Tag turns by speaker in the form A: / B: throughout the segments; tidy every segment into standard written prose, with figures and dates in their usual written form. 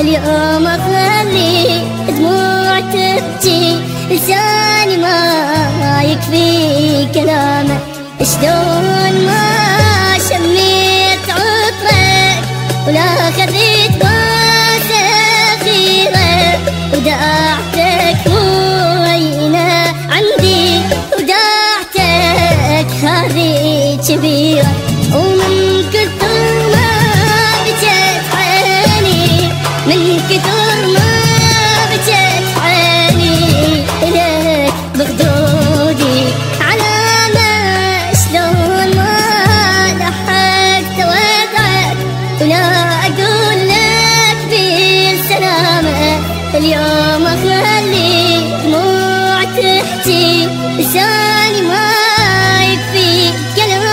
A: اليوم اخلي دموع تبكي، لساني ما يكفي كلامه. شلون ما شميت عطرك ولا خذيت بوسة أخيرة، وداعتك مو هينة عندي، وداعتك هذه كبيرة. ومن كثر ما بكت عيني، من كثر ما بكت عيني، إليك بخدودي علامة. شلون ما لحقت ودعك ولا أقول لك بالسلامة. اليوم أخلي دموع تحكي، لساني ما يكفي كلامه.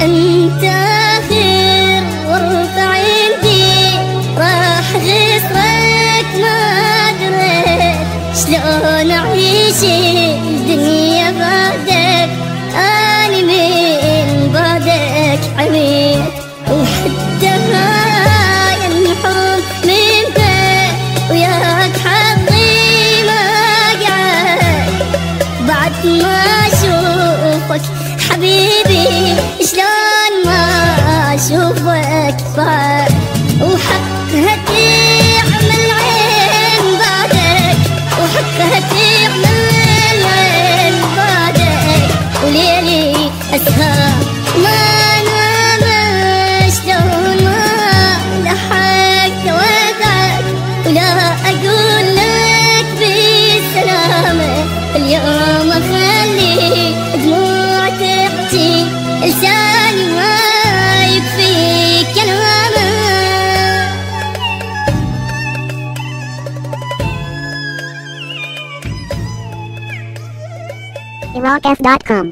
A: انت خير وارفع عندي، راح غصرك ما دريت شلون اعيش الدنيا بعدك. اني من بعدك عميت، وحتى هاي الحب منك وياك حظي ما قعد. بعد ما اشوفك حبيبي شلون ما اشوفك بعد، وحقها تعمل عين بعدك، وحقها تعمل عين بعدك. وليلي اسهر ما نام، شلون ما لحقت ودعك ولا اقول لك بالسلامة. اليوم اخلي دموع تبكي، لساني ما يكفي كلامه.
B: Iraqf.com